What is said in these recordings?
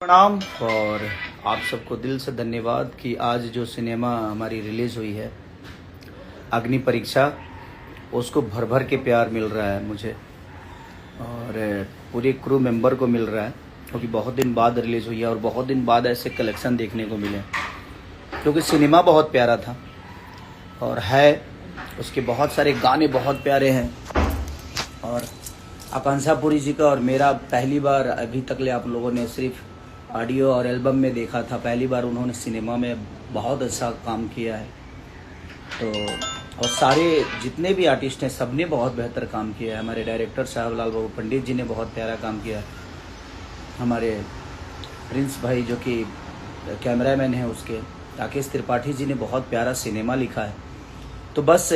प्रणाम। और आप सबको दिल से धन्यवाद कि आज जो सिनेमा हमारी रिलीज़ हुई है अग्नि परीक्षा, उसको भर भर के प्यार मिल रहा है मुझे और पूरे क्रू मेंबर को मिल रहा है, क्योंकि बहुत दिन बाद रिलीज़ हुई है और बहुत दिन बाद ऐसे कलेक्शन देखने को मिले, क्योंकि सिनेमा बहुत प्यारा था और है, उसके बहुत सारे गाने बहुत प्यारे हैं। और आकांक्षा पुरी जी का और मेरा पहली बार अभी तक ले आप लोगों ने सिर्फ ऑडियो और एल्बम में देखा था, पहली बार उन्होंने सिनेमा में बहुत अच्छा काम किया है। तो और सारे जितने भी आर्टिस्ट हैं सब ने बहुत बेहतर काम किया है। हमारे डायरेक्टर साहब लाल बाबू पंडित जी ने बहुत प्यारा काम किया है। हमारे प्रिंस भाई जो कि कैमरामैन हैं उसके राकेश त्रिपाठी जी ने बहुत प्यारा सिनेमा लिखा है। तो बस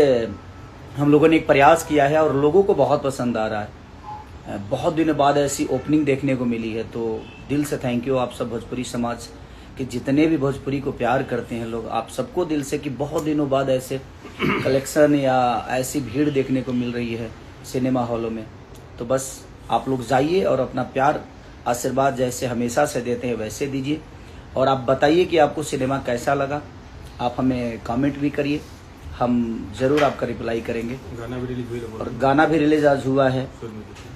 हम लोगों ने एक प्रयास किया है और लोगों को बहुत पसंद आ रहा है। बहुत दिनों बाद ऐसी ओपनिंग देखने को मिली है, तो दिल से थैंक यू आप सब भोजपुरी समाज के जितने भी भोजपुरी को प्यार करते हैं लोग, आप सबको दिल से कि बहुत दिनों बाद ऐसे कलेक्शन या ऐसी भीड़ देखने को मिल रही है सिनेमा हॉलों में। तो बस आप लोग जाइए और अपना प्यार आशीर्वाद जैसे हमेशा से देते हैं वैसे दीजिए, और आप बताइए कि आपको सिनेमा कैसा लगा। आप हमें कमेंट भी करिए, हम ज़रूर आपका रिप्लाई करेंगे। गाना भी रिलीज हुआ और गाना भी रिलीज आज हुआ है,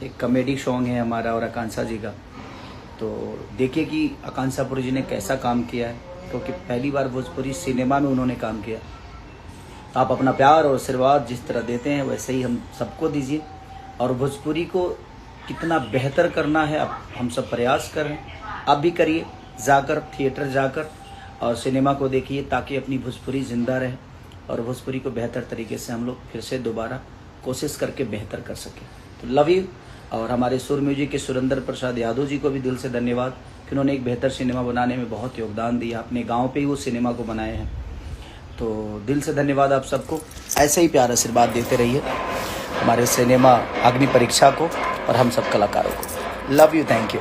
एक कॉमेडी सॉन्ग है हमारा और आकांक्षा जी का। तो देखिए कि आकांक्षा पुरी जी ने कैसा काम किया है, क्योंकि पहली बार भोजपुरी सिनेमा में उन्होंने काम किया। आप अपना प्यार और आशीर्वाद जिस तरह देते हैं वैसे ही हम सबको दीजिए, और भोजपुरी को कितना बेहतर करना है अब हम सब प्रयास करें। आप भी करिए, जाकर थिएटर जाकर और सिनेमा को देखिए, ताकि अपनी भोजपुरी जिंदा रहे और भोजपुरी को बेहतर तरीके से हम लोग फिर से दोबारा कोशिश करके बेहतर कर सकें। तो लव यू। और हमारे सुर म्यूजिक के सुरेंद्र प्रसाद यादव जी को भी दिल से धन्यवाद कि उन्होंने एक बेहतर सिनेमा बनाने में बहुत योगदान दिया, अपने गांव पे ही वो सिनेमा को बनाए हैं। तो दिल से धन्यवाद आप सबको, ऐसे ही प्यार आशीर्वाद देते रहिए हमारे सिनेमा अग्नि परीक्षा को और हम सब कलाकारों को। Love you, thank you.